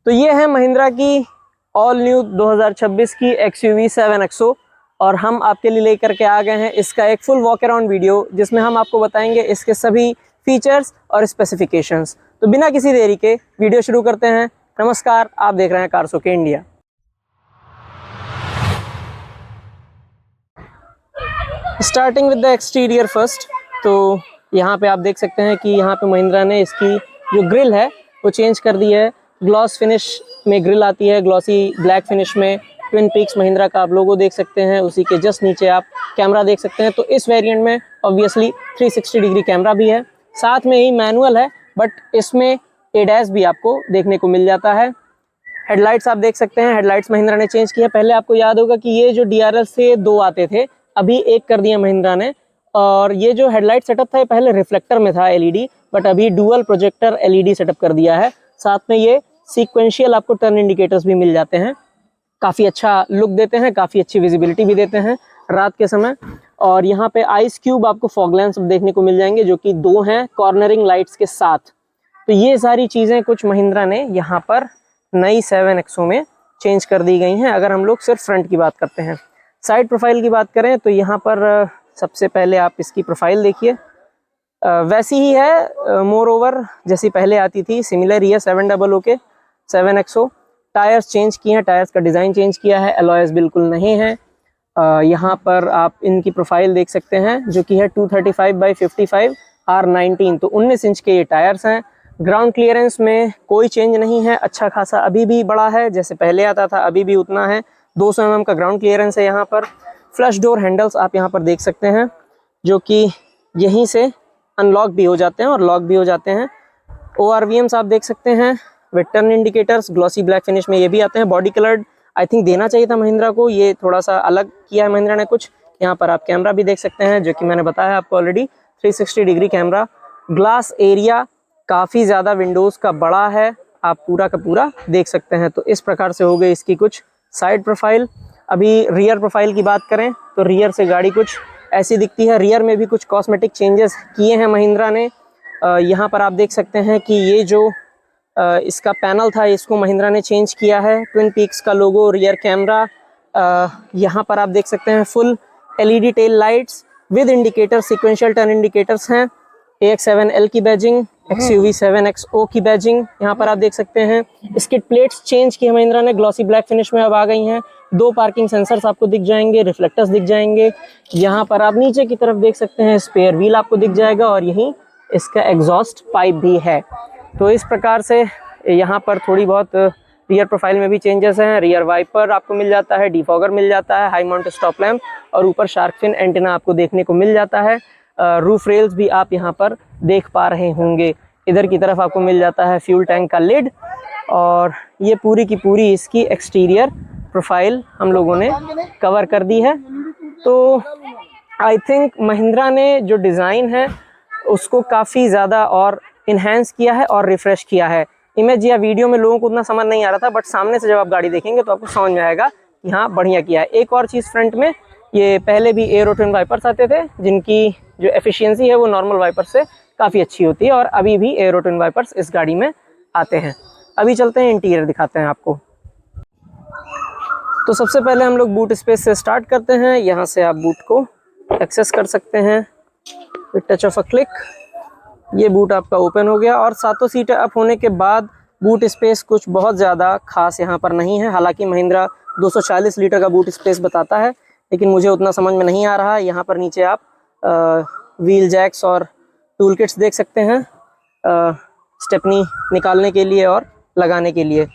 तो ये है महिंद्रा की ऑल न्यू 2026 की XUV 7XO और हम आपके लिए लेकर के आ गए हैं इसका एक फुल वॉक अराउंड वीडियो, जिसमें हम आपको बताएंगे इसके सभी फीचर्स और स्पेसिफिकेशंस। तो बिना किसी देरी के वीडियो शुरू करते हैं। नमस्कार, आप देख रहे हैं cars okay India. Starting with the exterior first. तो यहाँ पे आप देख सकते हैं कि यहाँ पे महिंद्रा ने इसकी जो ग्रिल है वो चेंज कर दी है। ग्लॉस फिनिश में ग्रिल आती है, ग्लॉसी ब्लैक फिनिश में ट्विन पीक्स महिंद्रा का आप लोगो देख सकते हैं। उसी के जस्ट नीचे आप कैमरा देख सकते हैं। तो इस वेरिएंट में ऑब्वियसली 360 डिग्री कैमरा भी है, साथ में ही मैनुअल है, बट इसमें ADAS भी आपको देखने को मिल जाता है। हेडलाइट्स आप देख सकते हैं, हेडलाइट्स महिंद्रा ने चेंज किया। पहले आपको याद होगा कि ये जो DRL से 2 आते थे, अभी एक कर दिया महिंद्रा ने। और ये जो हेडलाइट सेटअप था ये पहले रिफ्लेक्टर में था LED, बट अभी डुअल प्रोजेक्टर LED सेटअप कर दिया है। साथ में ये सीक्वेंशियल आपको टर्न इंडिकेटर्स भी मिल जाते हैं, काफ़ी अच्छा लुक देते हैं, काफ़ी अच्छी विजिबिलिटी भी देते हैं रात के समय। और यहाँ पे आइस क्यूब आपको फॉग लैंप्स देखने को मिल जाएंगे, जो कि 2 हैं कॉर्नरिंग लाइट्स के साथ। तो ये सारी चीज़ें कुछ महिंद्रा ने यहाँ पर नई 7XO में चेंज कर दी गई हैं। अगर हम लोग सिर्फ फ्रंट की बात करते हैं, साइड प्रोफाइल की बात करें तो यहाँ पर सबसे पहले आप इसकी प्रोफाइल देखिए, वैसी ही है मोर ओवर जैसी पहले आती थी, सिमिलर ही है 700 के 7XO। टायर्स चेंज किए हैं, टायर्स का डिज़ाइन चेंज किया है, अलॉयज बिल्कुल नहीं है। यहाँ पर आप इनकी प्रोफाइल देख सकते हैं, जो कि है 235/55 R19। तो 19 इंच के ये टायर्स हैं। ग्राउंड क्लियरेंस में कोई चेंज नहीं है, अच्छा खासा अभी भी बड़ा है, जैसे पहले आता था अभी भी उतना है। 200 mm का ग्राउंड क्लियरेंस है यहाँ पर। फ्लश डोर हैंडल्स आप यहाँ पर देख सकते हैं, जो कि यहीं से अनलॉक भी हो जाते हैं और लॉक भी हो जाते हैं। ORVMs आप देख सकते हैं with turn indicators, glossy black finish में ये भी आते हैं। बॉडी कलर्ड आई थिंक देना चाहिए था महिंद्रा को, ये थोड़ा सा अलग किया है महिंद्रा ने कुछ। यहाँ पर आप कैमरा भी देख सकते हैं, जो कि मैंने बताया आपको already 360 degree camera. Glass area काफ़ी ज़्यादा विंडोज़ का बड़ा है, आप पूरा का पूरा देख सकते हैं। तो इस प्रकार से हो गई इसकी कुछ साइड प्रोफाइल। अभी रियर प्रोफाइल की बात करें तो रियर से गाड़ी कुछ ऐसी दिखती है। रियर में भी कुछ कॉस्मेटिक चेंजेस किए हैं महिंद्रा ने। यहाँ पर आप देख सकते हैं कि ये जो इसका पैनल था, इसको महिंद्रा ने चेंज किया है। ट्विन पीक्स का लोगो, रियर कैमरा, यहाँ पर आप देख सकते हैं full LED tail lights with indicator, sequential turn indicators हैं। AX7L की बैजिंग, XUV 7XO की बैजिंग यहाँ पर आप देख सकते हैं। स्किड प्लेट्स चेंज की है महिंद्रा ने, ग्लॉसी ब्लैक फिनिश में अब आ गई हैं। 2 पार्किंग सेंसर्स आपको दिख जाएंगे, रिफ्लेक्टर्स दिख जाएंगे। यहाँ पर आप नीचे की तरफ देख सकते हैं स्पेयर व्हील आपको दिख जाएगा, और यहीं इसका एग्जॉस्ट पाइप भी है। तो इस प्रकार से यहाँ पर थोड़ी बहुत रियर प्रोफाइल में भी चेंजेस हैं। रियर वाइपर आपको मिल जाता है, डिफॉगर मिल जाता है, हाई माउंट स्टॉप लैम्प, और ऊपर शार्क फिन एंटीना आपको देखने को मिल जाता है। रूफ रेल्स भी आप यहाँ पर देख पा रहे होंगे। इधर की तरफ आपको मिल जाता है फ्यूल टैंक का लिड, और ये पूरी की पूरी इसकी एक्सटीरियर प्रोफाइल हम लोगों ने कवर कर दी है। तो आई थिंक महिंद्रा ने जो डिज़ाइन है उसको काफ़ी ज़्यादा और इन्हेंस किया है और रिफ्रेश किया है। इमेज या वीडियो में लोगों को उतना समझ नहीं आ रहा था, बट सामने से जब आप गाड़ी देखेंगे तो आपको समझ में आएगा कि हाँ, बढ़िया किया है। एक और चीज़ फ्रंट में, ये पहले भी एयरो ट्विन वाइपर्स आते थे, जिनकी जो एफिशिएंसी है वो नॉर्मल वाइपर से काफ़ी अच्छी होती है, और अभी भी एयरो ट्विन वाइपर्स इस गाड़ी में आते हैं। अभी चलते हैं इंटीरियर दिखाते हैं आपको। तो सबसे पहले हम लोग बूट स्पेस से स्टार्ट करते हैं। यहाँ से आप बूट को एक्सेस कर सकते हैं with touch of a click. ये बूट आपका ओपन हो गया, और 7 सीटें अप होने के बाद बूट स्पेस कुछ बहुत ज़्यादा खास यहाँ पर नहीं है। हालांकि महिंद्रा 240 लीटर का बूट स्पेस बताता है, लेकिन मुझे उतना समझ में नहीं आ रहा है। यहाँ पर नीचे आप व्हील जैक्स और टूल किट्स देख सकते हैं, स्टेपनी निकालने के लिए और लगाने के लिए।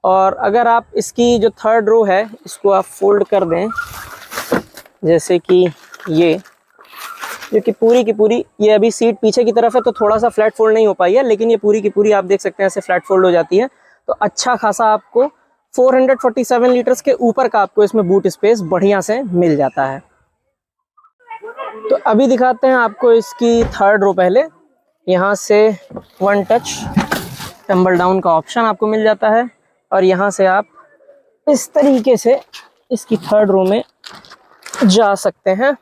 और अगर आप इसकी जो 3rd रो है इसको आप फोल्ड कर दें, जैसे कि ये, जो कि पूरी की पूरी, ये अभी सीट पीछे की तरफ है तो थोड़ा सा फ्लैट फोल्ड नहीं हो पाई है, लेकिन ये पूरी की पूरी आप देख सकते हैं ऐसे फ्लैट फोल्ड हो जाती है। तो अच्छा खासा आपको 447 लीटर्स के ऊपर का आपको इसमें बूट स्पेस बढ़िया से मिल जाता है। तो अभी दिखाते हैं आपको इसकी 3rd रो। पहले यहाँ से 1 टच टम्बल डाउन का ऑप्शन आपको मिल जाता है, और यहाँ से आप इस तरीके से इसकी 3rd रो में जा सकते हैं।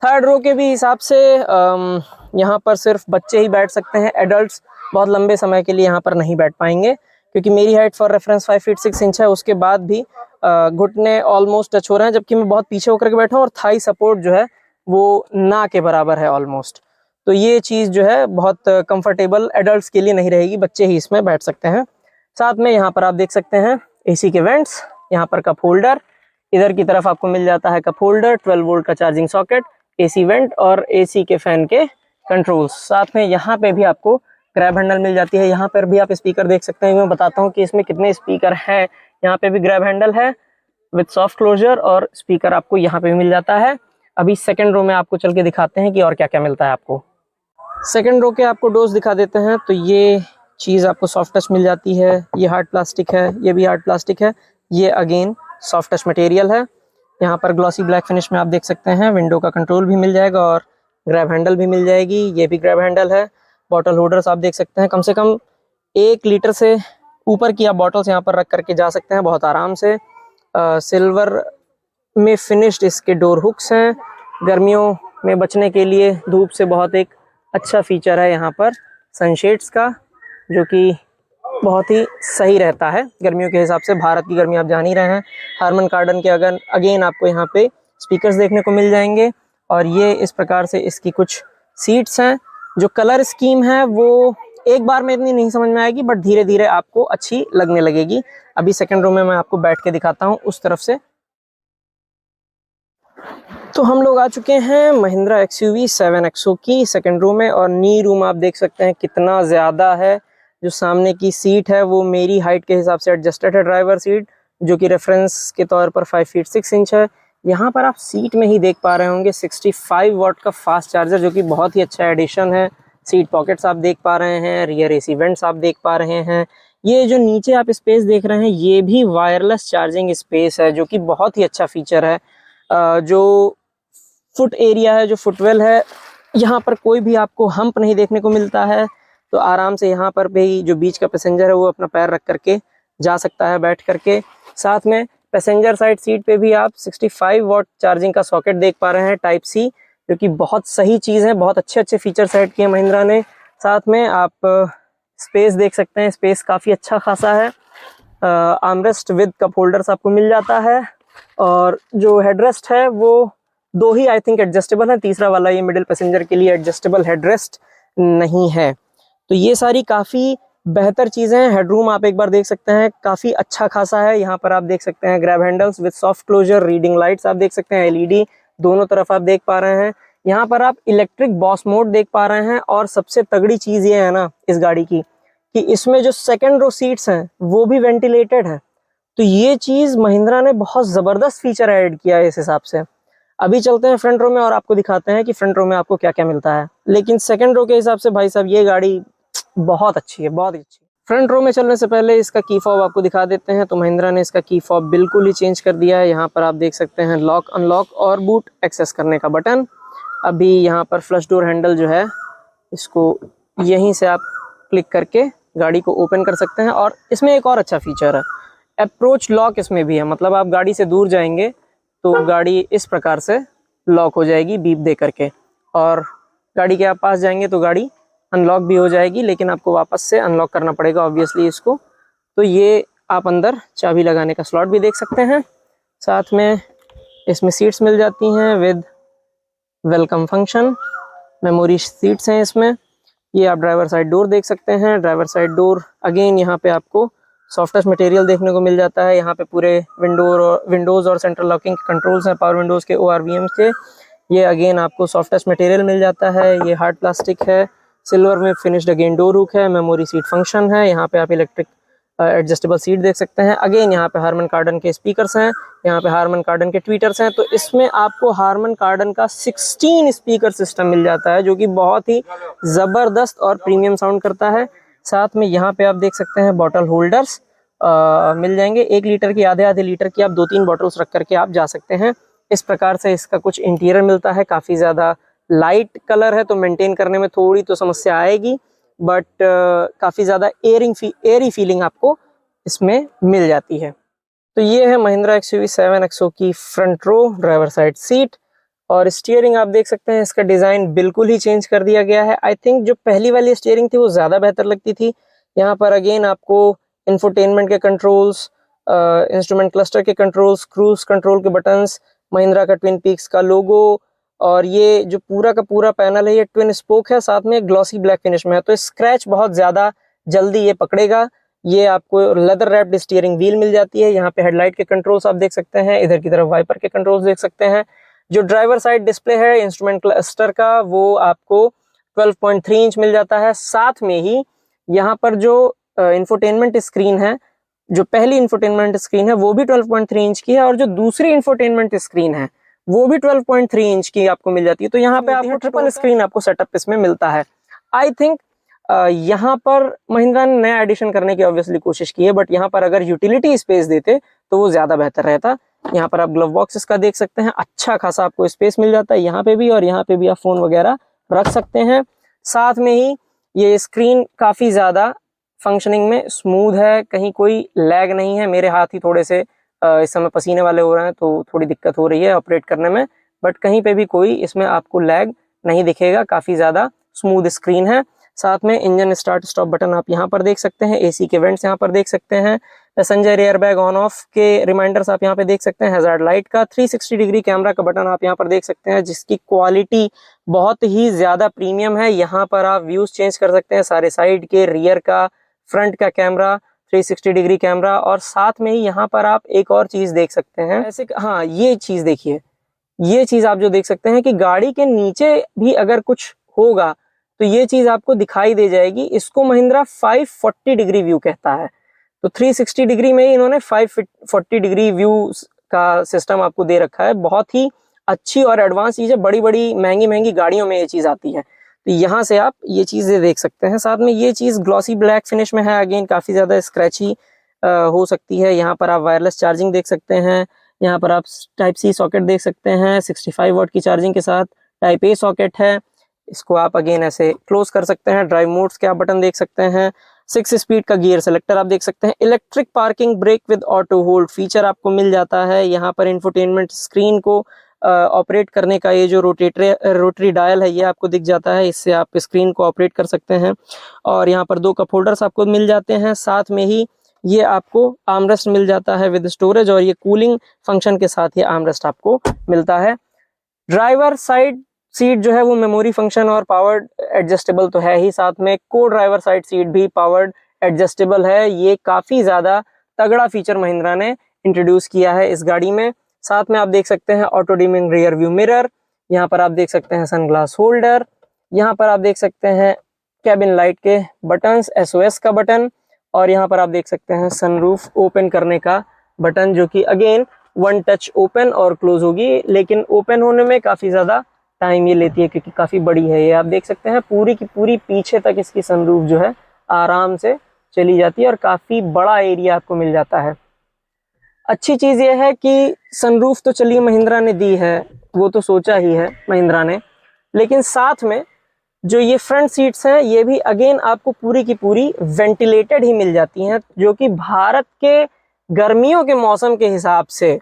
3rd रो के भी हिसाब से यहाँ पर सिर्फ बच्चे ही बैठ सकते हैं, एडल्ट्स बहुत लंबे समय के लिए यहाँ पर नहीं बैठ पाएंगे। क्योंकि मेरी height for reference 5 feet 6 inch है, उसके बाद भी घुटने ऑलमोस्ट टच हो रहे हैं, जबकि मैं बहुत पीछे होकर के बैठा हूँ और थाई सपोर्ट जो है वो ना के बराबर है ऑलमोस्ट। तो ये चीज़ जो है बहुत कंफर्टेबल एडल्ट्स के लिए नहीं रहेगी, बच्चे ही इसमें बैठ सकते हैं। साथ में यहाँ पर आप देख सकते हैं एसी के वेंट्स, यहाँ पर कप होल्डर, इधर की तरफ आपको मिल जाता है कप होल्डर, 12 वोल्ट का चार्जिंग सॉकेट, एसी वेंट और एसी के फैन के कंट्रोल्स। साथ में यहाँ पे भी आपको ग्रैब हैंडल मिल जाती है। यहाँ पर भी आप स्पीकर देख सकते हैं। मैं बताता हूँ कि इसमें कितने स्पीकर हैं। यहाँ पे भी ग्रैब हैंडल है विद सॉफ्ट क्लोजर और स्पीकर आपको यहाँ पे भी मिल जाता है। अभी सेकंड रो में आपको चल के दिखाते हैं कि और क्या क्या मिलता है आपको। सेकंड रो के आपको डोर्स दिखा देते हैं। तो ये चीज़ आपको सॉफ्ट टच मिल जाती है, ये हार्ड प्लास्टिक है, ये भी हार्ड प्लास्टिक है, ये अगेन सॉफ्ट टच मटेरियल है। यहाँ पर ग्लॉसी ब्लैक फिनिश में आप देख सकते हैं। विंडो का कंट्रोल भी मिल जाएगा और ग्रैब हैंडल भी मिल जाएगी, ये भी ग्रैब हैंडल है। बॉटल होल्डर्स आप देख सकते हैं, कम से कम 1 लीटर से ऊपर की आप बॉटल्स यहाँ पर रख करके जा सकते हैं बहुत आराम से। सिल्वर में फिनिश्ड इसके डोर हुक्स हैं। गर्मियों में बचने के लिए धूप से बहुत एक अच्छा फीचर है यहाँ पर सनशेड्स का, जो कि बहुत ही सही रहता है गर्मियों के हिसाब से। भारत की गर्मी आप जान ही रहे हैं। हारमन कार्डन के अगेन आपको यहाँ पे स्पीकर्स देखने को मिल जाएंगे और ये इस प्रकार से इसकी कुछ सीट्स हैं। जो कलर स्कीम है वो एक बार में इतनी नहीं समझ में आएगी, बट धीरे धीरे आपको अच्छी लगने लगेगी। अभी सेकंड रो में मैं आपको बैठ के दिखाता हूँ उस तरफ से। तो हम लोग आ चुके हैं महिंद्रा XUV 7XO की सेकंड रो में और नी रूम आप देख सकते हैं कितना ज़्यादा है। जो सामने की सीट है वो मेरी हाइट के हिसाब से एडजस्टेड है, ड्राइवर सीट, जो कि रेफरेंस के तौर पर 5 फीट 6 इंच है। यहाँ पर आप सीट में ही देख पा रहे होंगे 65 वाट का फास्ट चार्जर, जो कि बहुत ही अच्छा एडिशन है। सीट पॉकेट्स आप देख पा रहे हैं, रियर एसी वेंट्स आप देख पा रहे हैं। ये जो नीचे आप स्पेस देख रहे हैं ये भी वायरलेस चार्जिंग स्पेस है, जो कि बहुत ही अच्छा फीचर है। जो फुट एरिया है, जो फुटवेल है, यहाँ पर कोई भी आपको हम्प नहीं देखने को मिलता है। तो आराम से यहाँ पर भी जो बीच का पैसेंजर है वो अपना पैर रख करके जा सकता है बैठ करके। साथ में पैसेंजर साइड सीट पे भी आप 65 वाट चार्जिंग का सॉकेट देख पा रहे हैं टाइप सी, जो कि बहुत सही चीज़ है। बहुत अच्छे अच्छे फीचर्स ऐड किए महिंद्रा ने। साथ में आप स्पेस देख सकते हैं, स्पेस काफ़ी अच्छा खासा है। आर्मरेस्ट विद कप होल्डर्स आपको मिल जाता है और जो हेडरेस्ट है वो 2 ही आई थिंक एडजस्टेबल है, तीसरा वाला ये मिडिल पैसेंजर के लिए एडजस्टेबल हेडरेस्ट नहीं है। तो ये सारी काफ़ी बेहतर चीज़ें हैं। हेडरूम आप एक बार देख सकते हैं काफ़ी अच्छा खासा है। यहाँ पर आप देख सकते हैं grab handles with soft closure, reading lights आप देख सकते हैं, LED दोनों तरफ आप देख पा रहे हैं। यहाँ पर आप इलेक्ट्रिक बॉस मोड देख पा रहे हैं और सबसे तगड़ी चीज़ ये है ना इस गाड़ी की कि इसमें जो सेकेंड रो सीट्स हैं वो भी वेंटिलेटेड है। तो ये चीज़ महिंद्रा ने बहुत ज़बरदस्त फीचर ऐड किया है इस हिसाब से। अभी चलते हैं फ्रंट रो में और आपको दिखाते हैं कि फ्रंट रो में आपको क्या क्या मिलता है। लेकिन सेकंड रो के हिसाब से भाई साहब ये गाड़ी बहुत अच्छी है, बहुत अच्छी। फ्रंट रो में चलने से पहले इसका की फॉब आपको दिखा देते हैं। तो महिंद्रा ने इसका की फॉब बिल्कुल ही चेंज कर दिया है। यहाँ पर आप देख सकते हैं लॉक अनलॉक और बूट एक्सेस करने का बटन। अभी यहाँ पर फ्लश डोर हैंडल जो है इसको यहीं से आप क्लिक करके गाड़ी को ओपन कर सकते हैं। और इसमें एक और अच्छा फीचर है, अप्रोच लॉक इसमें भी है। मतलब आप गाड़ी से दूर जाएंगे तो गाड़ी इस प्रकार से लॉक हो जाएगी बीप दे करके, और गाड़ी के आप पास जाएंगे तो गाड़ी अनलॉक भी हो जाएगी, लेकिन आपको वापस से अनलॉक करना पड़ेगा ऑब्वियसली इसको। तो ये आप अंदर चाबी लगाने का स्लॉट भी देख सकते हैं। साथ में इसमें सीट्स मिल जाती हैं with welcome function, memory seats हैं इसमें। ये आप ड्राइवर साइड डोर देख सकते हैं। ड्राइवर साइड डोर अगेन यहाँ पे आपको सॉफ्ट टच मटेरियल देखने को मिल जाता है। यहाँ पे पूरे विंडोज़ और सेंट्रल लॉकिंग कंट्रोल्स हैं पावर विंडोज़ के, ORVM के। ये अगेन आपको सॉफ्ट टच मटेरियल मिल जाता है। ये हार्ड प्लास्टिक है, सिल्वर में फिनिश्ड अगेन डोर हुक है, मेमोरी सीट फंक्शन है। यहाँ पे आप इलेक्ट्रिक एडजस्टेबल सीट देख सकते हैं। अगेन यहाँ पे हारमन कार्डन के स्पीकर्स हैं, यहाँ पे हारमन कार्डन के ट्वीटर्स हैं। तो इसमें आपको हारमन कार्डन का 16 स्पीकर सिस्टम मिल जाता है, जो कि बहुत ही ज़बरदस्त और प्रीमियम साउंड करता है। साथ में यहाँ पे आप देख सकते हैं बॉटल होल्डर्स मिल जाएंगे। 1 लीटर की, आधे लीटर की आप 2-3 बॉटल्स रख करके आप जा सकते हैं। इस प्रकार से इसका कुछ इंटीरियर मिलता है। काफ़ी ज़्यादा लाइट कलर है तो मेंटेन करने में थोड़ी तो समस्या आएगी, बट काफ़ी ज़्यादा एयरी फीलिंग आपको इसमें मिल जाती है। तो ये है महिंद्रा XUV 7XO की front row driver side seat. और स्टीयरिंग आप देख सकते हैं, इसका डिज़ाइन बिल्कुल ही चेंज कर दिया गया है। आई थिंक जो पहली वाली स्टीयरिंग थी वो ज़्यादा बेहतर लगती थी। यहाँ पर अगेन आपको इंफोटेनमेंट के कंट्रोल्स, इंस्ट्रूमेंट क्लस्टर के कंट्रोल्स, क्रूज कंट्रोल के बटन्स, महिंद्रा का ट्विन पीक्स का लोगो, और ये जो पूरा का पूरा पैनल है ये ट्विन स्पोक है, साथ में ग्लॉसी ब्लैक फिनिश में है, तो स्क्रैच बहुत ज़्यादा जल्दी ये पकड़ेगा। ये आपको लेदर रैप्ड स्टीयरिंग व्हील मिल जाती है। यहाँ पे हेडलाइट के कंट्रोल्स आप देख सकते हैं, इधर की तरफ वाइपर के कंट्रोल्स देख सकते हैं। जो ड्राइवर साइड डिस्प्ले है इंस्ट्रूमेंट क्लस्टर का, वो आपको 12.3 इंच मिल जाता है। साथ में ही यहाँ पर जो इंफोटेनमेंट स्क्रीन है, जो पहली इंफोटेनमेंट स्क्रीन है वो भी 12.3 इंच की है, और जो दूसरी इंफोटेनमेंट स्क्रीन है वो भी 12.3 इंच की आपको मिल जाती है। तो यहाँ पे आपको ट्रिपल स्क्रीन आपको सेटअप इसमें मिलता है। आई थिंक यहाँ पर महिंद्रा ने नया एडिशन करने की ऑब्वियसली कोशिश की है, बट यहाँ पर अगर यूटिलिटी स्पेस देते तो वो ज्यादा बेहतर रहता। यहाँ पर आप ग्लव बॉक्स इसका देख सकते हैं, अच्छा खासा आपको स्पेस मिल जाता है यहाँ पे भी, और यहाँ पे भी आप फोन वगैरह रख सकते हैं। साथ में ही ये स्क्रीन काफी ज्यादा फंक्शनिंग में स्मूथ है, कहीं कोई लैग नहीं है। मेरे हाथ ही थोड़े से इस समय पसीने वाले हो रहे हैं तो थोड़ी दिक्कत हो रही है ऑपरेट करने में, बट कहीं पे भी कोई इसमें आपको लैग नहीं दिखेगा, काफी ज्यादा स्मूथ स्क्रीन है। साथ में इंजन स्टार्ट स्टॉप बटन आप यहाँ पर देख सकते हैं, एसी के वेंट्स यहाँ पर देख सकते हैं, पैसेंजर एयरबैग ऑन ऑफ के रिमाइंडर्स आप यहाँ पे देख सकते हैं, हैजार्ड लाइट का 360 डिग्री कैमरा का बटन आप यहाँ पर देख सकते हैं, जिसकी क्वालिटी बहुत ही ज्यादा प्रीमियम है। यहाँ पर आप व्यूज चेंज कर सकते हैं, सारे साइड के, रियर का, फ्रंट का कैमरा, 360 डिग्री कैमरा, और साथ में ही यहाँ पर आप एक और चीज देख सकते हैं ऐसे, हाँ ये चीज देखिए, ये चीज आप जो देख सकते हैं कि गाड़ी के नीचे भी अगर कुछ होगा तो ये चीज आपको दिखाई दे जाएगी। इसको महिंद्रा 540 डिग्री व्यू कहता है। तो 360 डिग्री में ही इन्होंने 540 डिग्री व्यू का सिस्टम आपको दे रखा है। बहुत ही अच्छी और एडवांस चीज है, बड़ी बड़ी महंगी महंगी गाड़ियों में ये चीज आती है, तो यहाँ से आप ये चीजें देख सकते हैं। साथ में ये चीज ग्लॉसी ब्लैक फिनिश में है, अगेन काफी ज्यादा स्क्रैची हो सकती है। यहाँ पर आप वायरलेस चार्जिंग देख सकते हैं, यहाँ पर आप टाइप सी सॉकेट देख सकते हैं 65 वाट की चार्जिंग के साथ, टाइप ए सॉकेट है, इसको आप अगेन ऐसे क्लोज कर सकते हैं। ड्राइव मोड्स के आप बटन देख सकते हैं, 6 स्पीड का गियर सेलेक्टर आप देख सकते हैं, electric parking brake with auto hold feature आपको मिल जाता है। यहाँ पर इंफोटेनमेंट स्क्रीन को ऑपरेट करने का ये जो रोटरी डायल है ये आपको दिख जाता है, इससे आप स्क्रीन को ऑपरेट कर सकते हैं। और यहाँ पर 2 कप होल्डर्स आपको मिल जाते हैं, साथ में ही ये आपको आर्मरेस्ट मिल जाता है विद स्टोरेज, और ये कूलिंग फंक्शन के साथ ये आर्मरेस्ट आपको मिलता है। ड्राइवर साइड सीट जो है वो मेमोरी फंक्शन और पावर्ड एडजस्टेबल तो है ही, साथ में को ड्राइवर साइड सीट भी पावर्ड एडजस्टेबल है। ये काफी ज्यादा तगड़ा फीचर महिंद्रा ने इंट्रोड्यूस किया है इस गाड़ी में। साथ में आप देख सकते हैं auto dimming rear view mirror, यहाँ पर आप देख सकते हैं सनग्लास होल्डर, यहाँ पर आप देख सकते हैं कैबिन लाइट के बटन्स, SOS का बटन, और यहाँ पर आप देख सकते हैं सनरूफ ओपन करने का बटन, जो कि अगेन वन टच ओपन और क्लोज होगी, लेकिन ओपन होने में काफी ज्यादा टाइम ये लेती है क्योंकि काफी बड़ी है ये। आप देख सकते हैं पूरी की पूरी पीछे तक इसकी सनरूफ जो है आराम से चली जाती है और काफी बड़ा एरिया आपको मिल जाता है। अच्छी चीज ये है कि सनरूफ तो चलिए महिंद्रा ने दी है, वो तो सोचा ही है महिंद्रा ने, लेकिन साथ में जो ये फ्रंट सीट्स हैं ये भी अगेन आपको पूरी की पूरी वेंटिलेटेड ही मिल जाती हैं, जो कि भारत के गर्मियों के मौसम के हिसाब से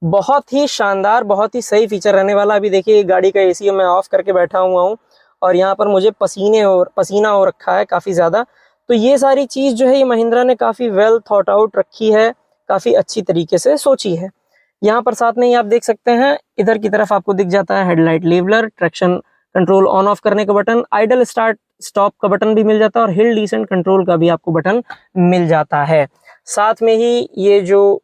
बहुत ही शानदार, बहुत ही सही फीचर रहने वाला। अभी देखिए गाड़ी का एसी मैं ऑफ करके बैठा हुआ हूँ और यहाँ पर मुझे पसीना हो रखा है काफ़ी ज़्यादा। तो ये सारी चीज़ जो है ये महिंद्रा ने काफ़ी वेल थॉट आउट रखी है, काफ़ी अच्छी तरीके से सोची है। यहाँ पर साथ में ही आप देख सकते हैं इधर की तरफ आपको दिख जाता है headlight leveller, traction control on off करने का बटन, आइडल स्टार्ट स्टॉप का बटन भी मिल जाता है और हिल डिसेंट कंट्रोल का भी आपको बटन मिल जाता है। साथ में ही ये जो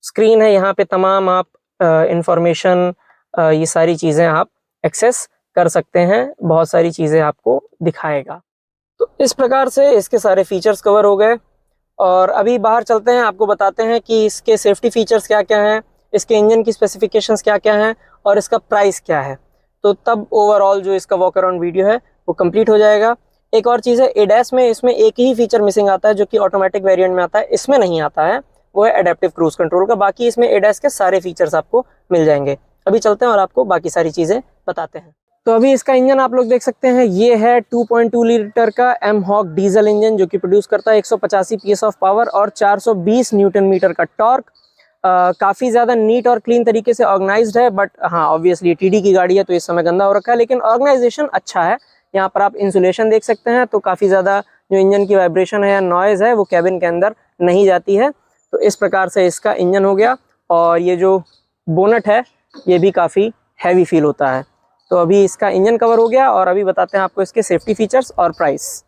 स्क्रीन है यहाँ पे तमाम आप इंफॉर्मेशन ये सारी चीज़ें आप एक्सेस कर सकते हैं, बहुत सारी चीज़ें आपको दिखाएगा। तो इस प्रकार से इसके सारे फीचर्स कवर हो गए और अभी बाहर चलते हैं, आपको बताते हैं कि इसके सेफ्टी फीचर्स क्या क्या हैं, इसके इंजन की स्पेसिफिकेशंस क्या क्या हैं और इसका प्राइस क्या है। तो तब ओवरऑल जो इसका वॉक अराउंड वीडियो है वो कंप्लीट हो जाएगा। एक और चीज़ है एडैस में, इसमें एक ही फीचर मिसिंग आता है जो कि ऑटोमेटिक वेरिएंट में आता है, इसमें नहीं आता है, वो है एडेप्टिव क्रूज कंट्रोल का। बाकी इसमें एडैस के सारे फीचर्स आपको मिल जाएंगे। अभी चलते हैं और आपको बाकी सारी चीज़ें बताते हैं। तो अभी इसका इंजन आप लोग देख सकते हैं, ये है 2.2 लीटर का एमहॉक डीजल इंजन जो कि प्रोड्यूस करता है 185 पीएस ऑफ पावर और 420 न्यूटन मीटर का टॉर्क। काफ़ी ज़्यादा नीट और क्लीन तरीके से ऑर्गेनाइज्ड है, बट हाँ ऑब्वियसली टीडी की गाड़ी है तो इस समय गंदा हो रखा है, लेकिन ऑर्गेनाइजेशन अच्छा है। यहाँ पर आप इंसुलेशन देख सकते हैं तो काफ़ी ज़्यादा जो इंजन की वाइब्रेशन है या नॉइज़ है वो कैबिन के अंदर नहीं जाती है। तो इस प्रकार से इसका इंजन हो गया। और ये जो बोनट है ये भी काफ़ी हैवी फील होता है। तो अभी इसका इंजन कवर हो गया और अभी बताते हैं आपको इसके सेफ्टी फीचर्स और प्राइस।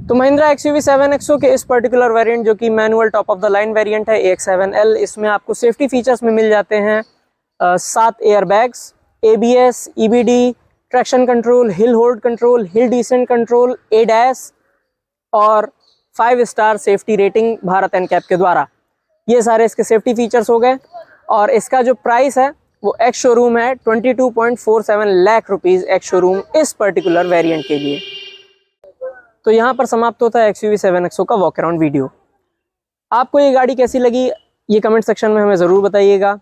तो महिंद्रा XUV 7XO के इस पर्टिकुलर वेरिएंट जो कि manual top of the line variant है AX7L, इसमें आपको सेफ्टी फीचर्स में मिल जाते हैं 7 air bags, ABS, EBD, traction control, hill hold control, hill descent control, ADAS और 5 star safety rating Bharat NCAP के द्वारा। ये सारे इसके सेफ्टी फीचर्स हो गए। और इसका जो प्राइस है वो एक्स शोरूम है 22.47 लाख रुपीज़ एक्स शोरूम इस पर्टिकुलर वेरिएंट के लिए। तो यहाँ पर समाप्त होता है XUV 7XO का वॉक अराउंड वीडियो। आपको ये गाड़ी कैसी लगी ये कमेंट सेक्शन में हमें ज़रूर बताइएगा।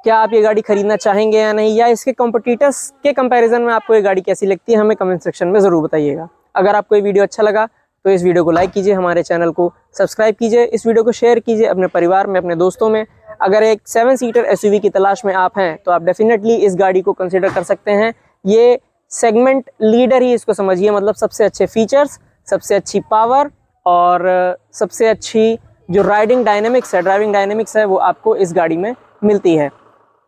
क्या आप ये गाड़ी खरीदना चाहेंगे या नहीं, या इसके कॉम्पिटिटर्स के कंपैरिजन में आपको ये गाड़ी कैसी लगती है हमें कमेंट सेक्शन में ज़रूर बताइएगा। अगर आपको ये वीडियो अच्छा लगा तो इस वीडियो को लाइक कीजिए, हमारे चैनल को सब्सक्राइब कीजिए, इस वीडियो को शेयर कीजिए अपने परिवार में, अपने दोस्तों में। अगर एक 7 सीटर SUV की तलाश में आप हैं तो आप डेफिनेटली इस गाड़ी को कंसिडर कर सकते हैं। ये सेगमेंट लीडर ही इसको समझिए, मतलब सबसे अच्छे फीचर्स, सबसे अच्छी पावर और सबसे अच्छी जो ड्राइविंग डायनेमिक्स है वो आपको इस गाड़ी में मिलती है।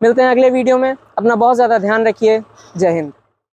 मिलते हैं अगले वीडियो में। अपना बहुत ज़्यादा ध्यान रखिए। जय हिंद।